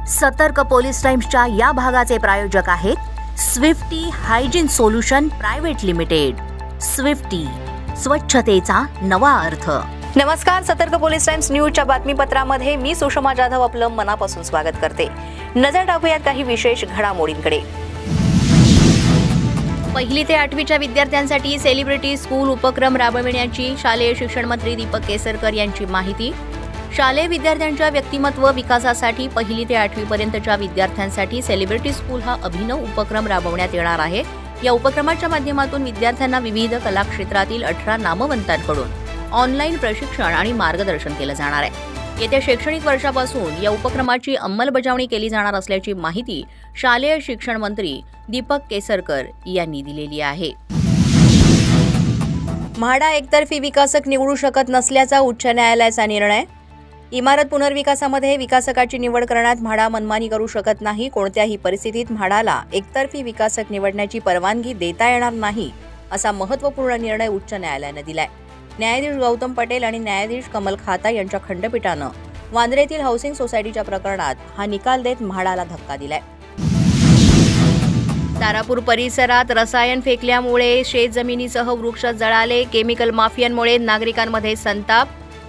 सतर्क पोलीस टाइम्सच्या या भागाचे प्रायोजक आहेत Swiftie hygiene solution private limited. Swiftie, स्वच्छतेचा नवा अर्थ. नमस्कार, सतर्क पोलीस टाइम्स न्यूजच्या बातमीपत्रामध्ये मी सुषमा जाधव आपलं मनापासून स्वागत करते. नजर टाकूयात काही विशेष घडामोडींकडे. पहिली ते 8वीच्या विद्यार्थ्यांसाठी सेलिब्रिटी स्कूल उपक्रम राबविण्याची शालेय शिक्षण मंत्री दीपक केसरकर यांची माहिती. शालेय विद्यार्थ्यांच्या व्यक्तिमत्व विकासासाठी पहिली ते 8वी पर्यंतच्या विद्यार्थ्यांसाठी सेलिब्रिटी स्कूल हा अभिनव उपक्रम राबवण्यात येणार आहे. या उपक्रमाच्या माध्यमातून विद्यार्थ्यांना विविध कला क्षेत्रातील 18 नामवंतांकडून ऑनलाईन प्रशिक्षण आणि मार्गदर्शन केलं जाणार आहे. येत्या शैक्षणिक वर्षापासून या उपक्रमाची अंमलबजावणी केली जाणार असल्याची माहिती शालेय शिक्षण मंत्री दीपक केसरकर यांनी दिलेली आहे. म्हाडा एकतर्फी विकासक निवडू शकत नसल्याचा उच्च न्यायालयाचा निर्णय. इमारत पुनर्विकासामध्ये विकासकाची निवड करण्यात म्हाडा मनमानी करू शकत नाही. कोणत्याही परिस्थितीत म्हाडाला एकतर्फी विकासक निवडण्याची परवानगी देता येणार नाही, असा महत्त्वपूर्ण निर्णय उच्च न्यायालयाने दिलाय. न्यायाधीश गौतम पटेल आणि न्यायाधीश कमल खाता यांच्या खंडपीठानं वांद्रेतील हाऊसिंग सोसायटीच्या प्रकरणात हा निकाल देत म्हाडाला धक्का दिलाय. तारापूर परिसरात रसायन फेकल्यामुळे शेतजमिनीसह वृक्ष जळाले. केमिकल माफियांमुळे नागरिकांमध्ये संताप.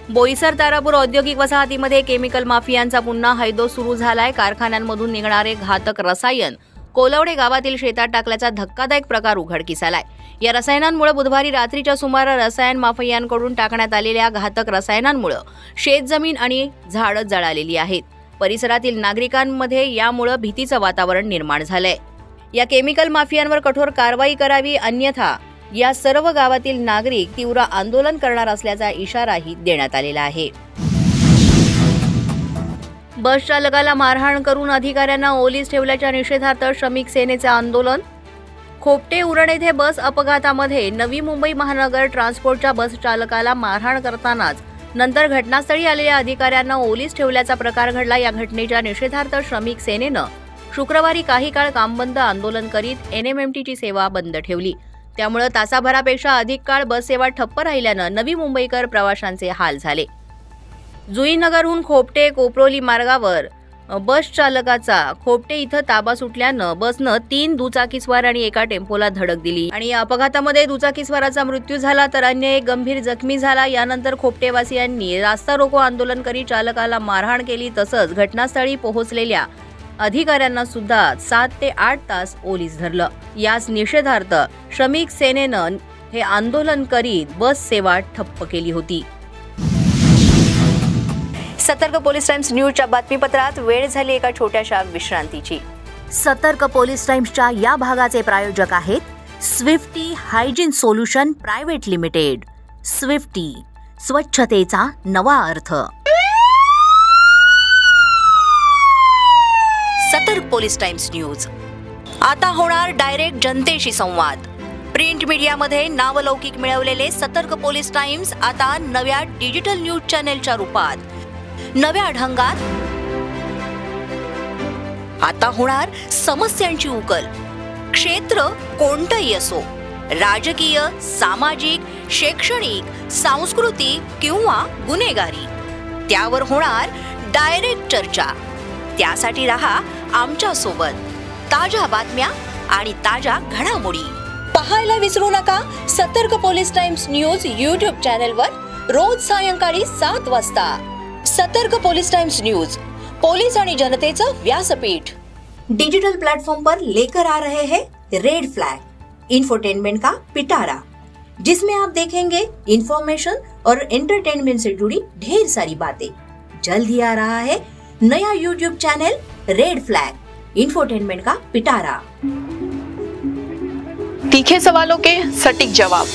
बोईसर तारापूर औद्योगिक वसाहतीमध्ये केमिकल माफियांचा पुन्हा हैदो सुरू झालाय. कारखान्यांमधून निघणारे घातक रसायन कोलवडे गावातील शेतात टाकल्याचा धक्कादायक प्रकार उघडकीस आलाय. या रसायनांमुळे बुधवारी रात्रीच्या सुमारास रसायन माफियांकडून टाकण्यात आलेल्या घातक रसायनांमुळे शेतजमीन आणि झाडं जळालेली आहेत. परिसरातील नागरिकांमध्ये यामुळे भीतीचं वातावरण निर्माण झालंय. या केमिकल माफियांवर कठोर कारवाई करावी, अन्यथा या सर्व गावातील नागरिक तीव्र आंदोलन करणार असल्याचा इशाराही देण्यात आलेला आहे. बस चालकाला मारहाण करून अधिकाऱ्यांना ओलीस ठेवल्याच्या निषेधार्थ श्रमिक सेनेचे आंदोलन. खोपटे उरण येथे बस अपघातामध्ये नवी मुंबई महानगर ट्रान्सपोर्टच्या बस चालकाला मारहाण करतानाच नंतर घटनास्थळी आलेल्या अधिकाऱ्यांना ओलीस ठेवल्याचा प्रकार घडला. या घटनेच्या निषेधार्थ श्रमिक सेनेनं शुक्रवारी काही काळ कामबंद आंदोलन करीत NMMTची सेवा बंद ठेवली. त्यामुळे तासाभरापेक्षा अधिक काळ बस सेवा ठप्प राहिल्यानं नवी मुंबईकर प्रवाशांचे हाल झाले. जुईनगरहून खोपटे कोपरोली मार्गावर बस चालकाचा खोपटे इथं ताबा सुटल्यानं बसनं 3 दुचाकीस्वार आणि एका टेम्पोला धडक दिली आणि या अपघातामध्ये दुचाकीस्वाराचा मृत्यू झाला तर अन्य एक गंभीर जखमी झाला. यानंतर खोपटेवासियांनी रास्ता रोको आंदोलन करीत चालकाला मारहाण केली. तसंच घटनास्थळी पोहोचलेल्या अधिकाऱ्यांना सुद्धा 7 ते 8 तास ओलीस धरलं. याच निषेधार्थ श्रमिक सेनेनं हे आंदोलन करीत बस सेवा ठप्प केली होती. सतर्क पोलीस टाइम्स न्यूजच्या बातमीपत्रात वेळ झाली एका छोट्याशा विश्रांतीची. सतर्क पोलीस टाइम्सच्या या भागाचे प्रायोजक आहेत Swiftie hygiene solution private limited. Swiftie, स्वच्छतेचा नवा अर्थ. सतर्क पोलीस टाइम्स न्यूज. आता होणार डायरेक्ट जनतेशी संवाद. प्रिंट मीडियामध्ये नावलौकिक मिळवलेले सतर्क पोलीस टाइम्स आता नव्या डिजिटल न्यूज चॅनेलच्या रूपात नव्या ढंगात. आता होणार समस्यांची उकल. क्षेत्र कोणतंही असो, राजकीय, सामाजिक, शैक्षणिक, सांस्कृतिक किंवा गुन्हेगारी, त्यावर होणार डायरेक्ट चर्चा. त्यासाठी रहा आमच्या सोबत. ताज्या बातम्या आणि ताज्या घडामोडी पाहायला विसरू नका. सतर्क पोलीस टाइम्स न्यूज YouTube चॅनलवर रोज सायंकाळी 7 वाजता. सतर्क पोलीस टाइम्स न्यूज, पुलिस आणि जनतेचं व्यासपीठ. डिजिटल प्लेटफॉर्म पर लेकर आ रहे हैं रेड फ्लैग, इंफोटेनमेंट का पिटारा, जिसमें आप देखेंगे इंफॉर्मेशन और एंटरटेनमेंट से जुड़ी ढेर सारी बातें. जल्द ही आ रहा है नया YouTube channel red flag, infotainment का पिटारा. तीखे सवालों के सटीक जवाब.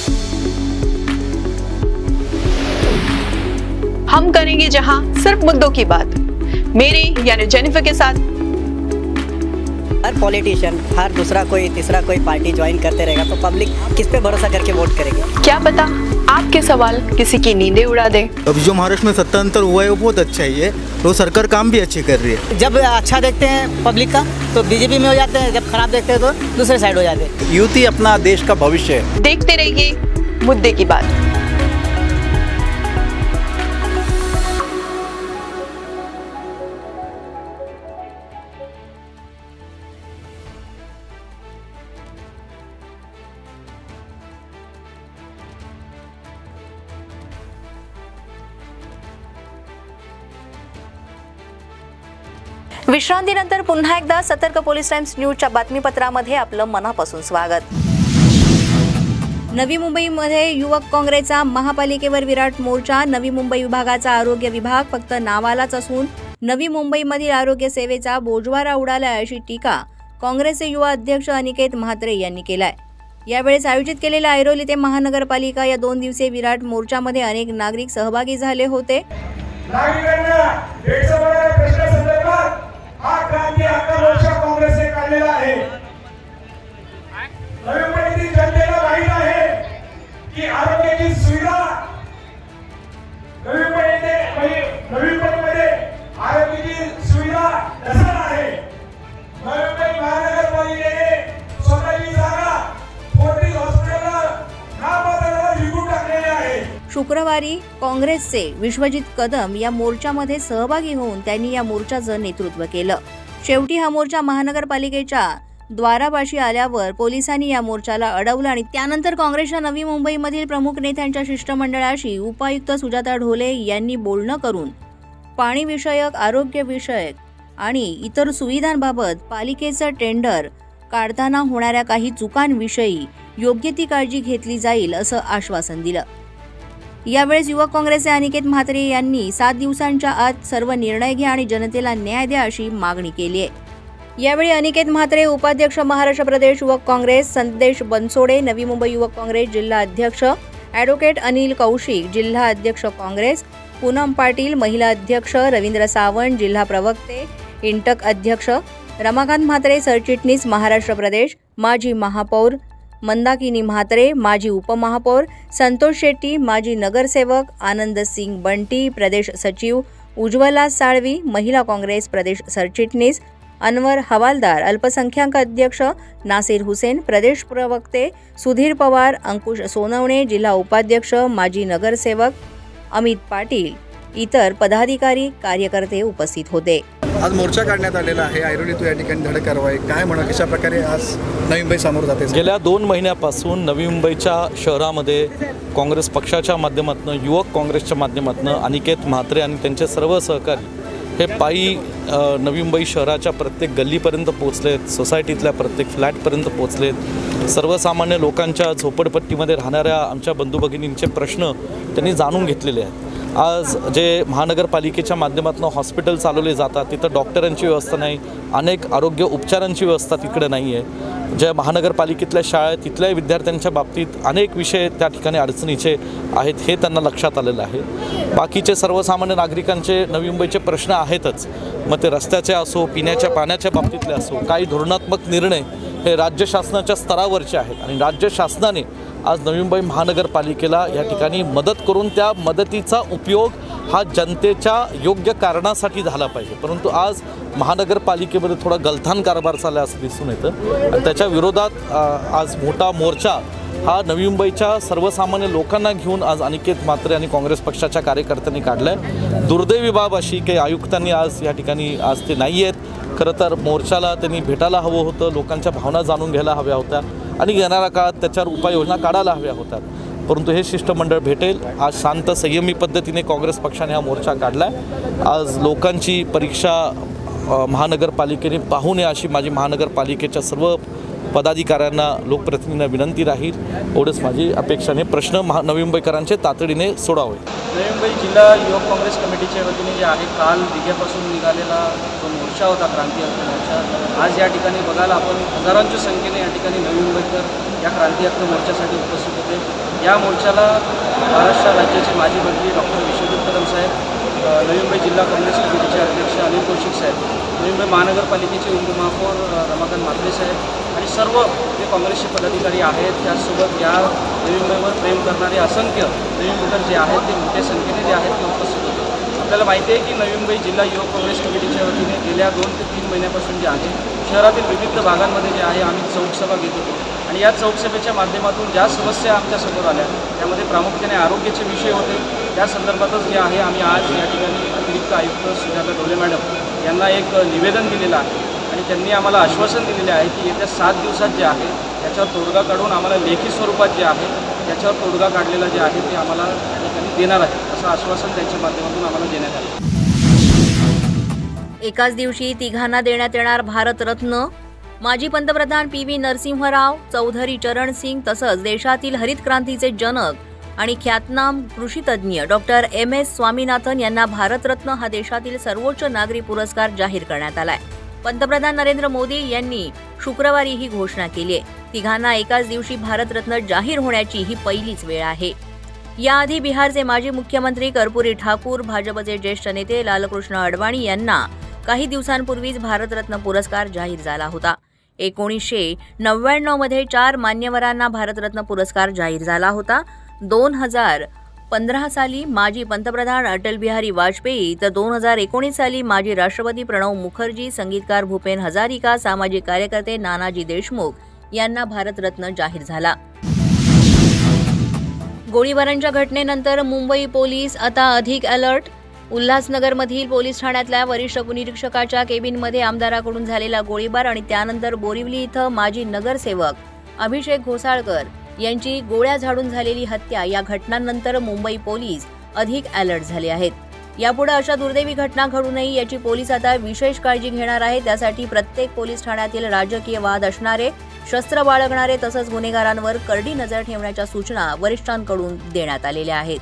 हम करेंगे जहां सिर्फ मुद्दों की बात. मेरी यानी जेनिफर के साथ. हर पॉलिटिशियन, हर दूसरा कोई तीसरा कोई पार्टी ज्वाइन करते रहेगा तो पब्लिक किस पे भरोसा करके वोट करेगी. क्या पता आपके सवाल किसी की नींदें उड़ा दे. अब जो महाराष्ट्र में सत्तांतर हुआ है वो बहुत अच्छा ही है. तो सरकार काम भी अच्छी कर रही है. जब अच्छा देखते हैं पब्लिक का तो बीजेपी में हो जाते हैं, जब खराब देखते हैं तो दूसरे साइड हो जाते हैं. यूथ ही अपना देश का भविष्य है. देखते रहिए मुद्दे की बात. विश्रांतीनंतर पुन्हा एकदा सतर्क पोलीस टाइम्स न्यूजच्या बातमीपत्रामध्ये आपलं मनापासून स्वागत। नवी मुंबईमध्ये युवक काँग्रेसचा महापालिकेवर विराट मोर्चा। नवी मुंबई विभागाचा आरोग्य विभाग फक्त नावालाच असून नवी मुंबईमधील आरोग्य सेवेचा बोजवारा उडाला अशी टीका काँग्रेसचे युवा अध्यक्ष अनिकेत म्हात्रे यांनी केलाय। यावेळेस आयोजित केलेल्या ऐरोली ते महानगरपालिका या 2 दिवसीय विराट मोर्चामध्ये अनेक नागरिक सहभागी झाले होते। नागरिकांना भेटवणाऱ्या प्रश्नासंदर्भात हा क्रांती हक्का मोर्चा काँग्रेसने काढलेला आहे। नवी मुंबईतील जनतेला माहित आहे की आरोग्याची सुविधा नवी मुंबईमध्ये आरोग्याची सुविधा नसणार आहे। नवी मुंबई महानगरपालिकेने स्वतःची जागा फोर्टिस हॉस्पिटलला नाममात्र विकून टाकलेली आहे। शुक्रवारी काँग्रेसचे विश्वजित कदम या मोर्चामध्ये सहभागी होऊन त्यांनी या मोर्चाचं नेतृत्व केलं। शेवटी हा मोर्चा महानगरपालिकेच्या द्वारापाशी आल्यावर पोलिसांनी या मोर्चाला अडवलं आणि त्यानंतर काँग्रेसच्या नवी मुंबईमधील प्रमुख नेत्यांच्या शिष्टमंडळाशी उपायुक्त सुजाता ढोले यांनी बोलणं करून पाणी विषयक, आरोग्य विषयक आणि इतर सुविधांबाबत पालिकेचं टेंडर काढताना होणाऱ्या काही चुकांविषयी योग्य ती काळजी घेतली जाईल असं आश्वासन दिलं। यावेळेस युवक काँग्रेसचे अनिकेत म्हात्रे यांनी 7 दिवसांच्या आत सर्व निर्णय घ्या आणि जनतेला न्याय द्या अशी मागणी केली आहे। यावेळी अनिकेत म्हात्रे, उपाध्यक्ष महाराष्ट्र प्रदेश युवक काँग्रेस संदेश बनसोडे, नवी मुंबई युवक काँग्रेस जिल्हा अध्यक्ष ॲडव्होकेट अनिल कौशिक, जिल्हा अध्यक्ष काँग्रेस पूनम पाटील, महिला अध्यक्ष रवींद्र सावंत, जिल्हा प्रवक्ते इंटक अध्यक्ष रमाकांत म्हात्रे, सरचिटणीस महाराष्ट्र प्रदेश, माजी महापौर मंदाकिनी म्हात्रे, माजी उपमहापौर संतोष शेट्टी, माजी नगरसेवक आनंद सिंग बंटी, प्रदेश सचिव उज्ज्वला साळवी, महिला काँग्रेस प्रदेश सरचिटणीस अनवर हवालदार, अल्पसंख्याक अध्यक्ष नासिर हुसेन, प्रदेश प्रवक्ते सुधीर पवार, अंकुश सोनवणे, जिल्हा उपाध्यक्ष माजी नगरसेवक अमित पाटील, इतर पदाधिकारी कार्यकर्ते उपस्थित होते। आज मोर्चा काढण्यात आलेला आहे। ऐरोली या ठिकाणी धडक कारवाई काय म्हणा, कशा प्रकारे आज नवी मुंबई समोर जाते? गेल्या 2 महिन्यापासून नवी मुंबईच्या शहरामध्ये काँग्रेस पक्षाच्या माध्यमातून, युवक काँग्रेसच्या माध्यमातून अनिकेत म्हात्रे आणि त्यांचे सर्व सहकारी हे पायी नवी मुंबई शहराच्या प्रत्येक गल्लीपर्यंत पोहोचलेत, सोसायटीतल्या प्रत्येक फ्लॅटपर्यंत पोहोचलेत। सर्वसामान्य लोकांच्या झोपडपट्टीमध्ये राहणाऱ्या आमच्या बंधू भगिनींचे प्रश्न त्यांनी जाणून घेतलेले आहेत। आज जे महानगरपालिकेच्या माध्यमातून हॉस्पिटल चालवले जातात तिथं डॉक्टरांची व्यवस्था नाही, अनेक आरोग्य उपचारांची व्यवस्था तिकडे नाही आहे। ज्या महानगरपालिकेतल्या शाळा आहेत तिथल्या विद्यार्थ्यांच्या बाबतीत अनेक विषय त्या ठिकाणी अडचणीचे आहेत हे त्यांना लक्षात आलेलं आहे। बाकीचे सर्वसामान्य नागरिकांचे नवी मुंबईचे प्रश्न आहेतच, मग ते रस्त्याचे असो, पिण्याच्या पाण्याच्या बाबतीतले असो, काही धोरणात्मक निर्णय हे राज्य शासनाच्या स्तरावरचे आहेत आणि राज्य शासनाने आज नवी मुंबई महानगरपालिकेला या ठिकाणी मदत करून त्या मदतीचा उपयोग हा जनतेच्या योग्य कारणासाठी झाला पाहिजे। परंतु आज महानगरपालिकेमध्ये थोडा गलथान कारभार चालला असं दिसून येतं आणि त्याच्या विरोधात आज मोठा मोर्चा हा नवी मुंबईच्या सर्वसामान्य लोकांना घेऊन आज अनिकेत म्हात्रे आणि काँग्रेस पक्षाच्या कार्यकर्त्यांनी काढला आहे। दुर्दैवी बाब अशी की आयुक्तांनी आज या ठिकाणी आज ते नाही आहेत। खरं तर मोर्चाला त्यांनी भेटायला हवं होतं, लोकांच्या भावना जाणून घ्यायला हव्या होत्या आणि येणाऱ्या काळात त्याच्यावर उपाययोजना काढायला हव्या होत्या, परंतु हे शिष्टमंडळ भेटेल। आज शांत संयमी पद्धतीने काँग्रेस पक्षाने हा मोर्चा काढला आहे। आज लोकांची परीक्षा महानगरपालिकेने पाहू नये अशी माझी महानगरपालिकेच्या सर्व पदाधिकाऱ्यांना, लोकप्रतिनिधींना विनंती राहील। एवढंच माझी अपेक्षाने प्रश्न नवी मुंबईकरांचे तातडीने सोडावे। नवी मुंबई जिल्हा युवक काँग्रेस कमिटीच्या वतीने जे आहे काल दिघ्यापासून निघालेला जो मोर्चा होता, क्रांती हक्क मोर्चा, आज या ठिकाणी बघायला आपण हजारांच्या संख्येने या ठिकाणी नवी मुंबईकर या क्रांती हक्क मोर्चासाठी उपस्थित होते। या मोर्चाला महाराष्ट्र राज्याचे माजी मंत्री डॉक्टर विश्वजित कदम साहेब, नवी मुंबई जिल्हा काँग्रेस कमिटीचे अध्यक्ष अनिल कौशिक साहेब, नवी मुंबई महानगरपालिकेचे उपमहापौर रमाकांत म्हात्रे साहेब आणि सर्व जे काँग्रेसचे पदाधिकारी आहेत, त्याचसोबत या नवी मुंबईवर प्रेम करणारे असंख्य नवी मुंबईकर जे आहेत ते मोठ्या संख्येने जे आहेत ते उपस्थित होते। आपल्याला माहिती आहे की नवी मुंबई जिल्हा युवक काँग्रेस कमिटीच्या वतीने गेल्या 2 ते 3 महिन्यापासून जे आहे शहरातील विविध भागांमध्ये जे आहे आम्ही चौकसभा घेत होतो आणि या चौकसभेच्या माध्यमातून ज्या समस्या आमच्यासमोर आल्या त्यामध्ये प्रामुख्याने आरोग्याचे विषय होते। त्या संदर्भातच जे आहे आम्ही आज या ठिकाणी अतिरिक्त आयुक्त सुजाता ढोले मॅडम यांना एक निवेदन दिलेलं आहे आणि त्यांनी आम्हाला आश्वासन दिलेले आहे की येत्या 7 दिवसात जे आहे त्याच्यावर तोडगा काढून आम्हाला लेखी स्वरूपात जे आहे त्याच्यावर तोडगा काढलेला जे आहे ते आम्हाला या ठिकाणी देणार आहे, असं आश्वासन त्यांच्या माध्यमातून आम्हाला देण्यात आलं। एकाच दिवशी तिघांना देण्यात येणार भारतरत्न. माजी पंतप्रधान PV नरसिंहराव, चौधरी चरण सिंग तसंच देशातील हरित क्रांतीचे जनक आणि ख्यातनाम कृषीतज्ञ डॉक्टर MS स्वामीनाथन यांना भारतरत्न हा देशातील सर्वोच्च नागरी पुरस्कार जाहीर करण्यात आलाय. पंतप्रधान नरेंद्र मोदी यांनी शुक्रवारी ही घोषणा केली आहे. तिघांना एकाच दिवशी भारतरत्न जाहीर होण्याची ही पहिलीच वेळ आहे. याआधी बिहारचे माजी मुख्यमंत्री कर्पूरी ठाकूर, भाजपचे ज्येष्ठ नेते लालकृष्ण अडवाणी यांना काही दिवसांपूर्वीच भारतरत्न पुरस्कार जाहीर झाला होता. 1999 मध्ये 4 मान्यवरांना भारतरत्न पुरस्कार जाहीर झाला होता. 2015 साली माजी पंतप्रधान अटल बिहारी वाजपेयी तर 2019 साली माजी राष्ट्रपती प्रणव मुखर्जी, संगीतकार भूपेन हजारिका, सामाजिक कार्यकर्ते नानाजी देशमुख यांना भारतरत्न जाहीर झाला. गोळीबारांच्या घटनेनंतर मुंबई पोलीस आता अधिक अलर्ट. उल्हासनगरमधील पोलीस ठाण्यातल्या वरिष्ठ उपनिरीक्षकाच्या केबिनमध्ये आमदाराकडून झालेला गोळीबार आणि त्यानंतर बोरिवली इथं माजी नगरसेवक अभिषेक घोसाळकर यांची गोळ्या झाडून झालेली हत्या या घटनांनंतर मुंबई पोलीस अधिक अलर्ट झाले आहेत. यापुढे अशा दुर्दैवी घटना घडू नये याची पोलीस आता विशेष काळजी घेणार आहे. त्यासाठी प्रत्येक पोलीस ठाण्यातील राजकीय वाद असणारे, शस्त्र बाळगणारे तसंच गुन्हेगारांवर करडी नजर ठेवण्याच्या सूचना वरिष्ठांकडून देण्यात आलेल्या आहेत.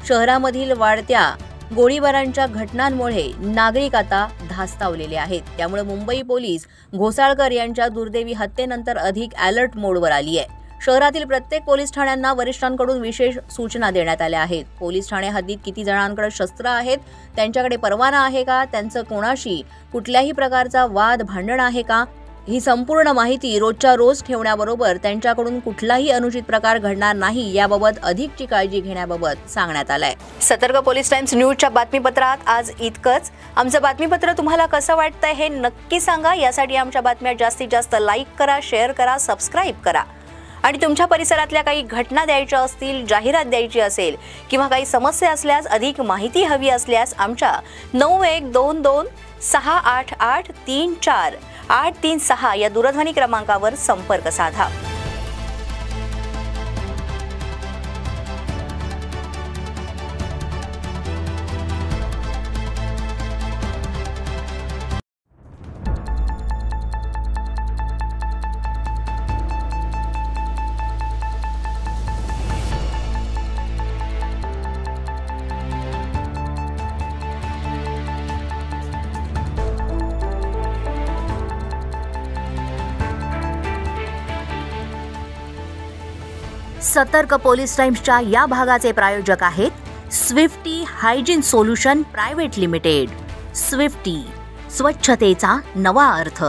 शहरामधील वाढत्या गोळीबारांच्या घटनांमुळे नागरिक आता धास्तावलेले आहेत. त्यामुळे मुंबई पोलीस घोसाळकर यांच्या दुर्दैवी हत्येनंतर अधिक अलर्ट मोडवर आली आहे. शहरातील प्रत्येक पोलीस ठाण्यांना वरिष्ठांकडून विशेष सूचना देण्यात आल्या आहेत. पोलीस ठाणे हद्दीत किती जणांकडे शस्त्र आहेत, त्यांच्याकडे परवाना आहे का, त्यांचं कोणाशी कुठल्याही प्रकारचा वाद भांडण आहे का, ही संपूर्ण माहिती रोजच्या रोज ठेवण्याबरोबर त्यांच्याकडून कुठलाही अनुचित प्रकार घडणार नाही याबाबत अधिकची काळजी घेण्याबाबत सांगण्यात आलंय. सतर्क पोलीस टाइम्स न्यूजच्या बातमीपत्रात आज इतकंच. आमचं बातमीपत्र तुम्हाला कसं वाटतंय हे नक्की सांगा. यासाठी आमच्या बातम्या जास्तीत जास्त लाईक करा, शेअर करा, सबस्क्राईब करा. आणि तुमच्या परिसरातल्या काही घटना द्यायच्या असतील, जाहिरात द्यायची असेल किंवा काही समस्या असल्यास, अधिक माहिती हवी असल्यास आमच्या 912268834836 या दूरध्वनी क्रमांकावर संपर्क साधा. सतर्क पोलीस टाइम्सच्या या भागाचे प्रायोजक आहेत Swiftie hygiene solution private limited. Swiftie, स्वच्छतेचा नवा अर्थ.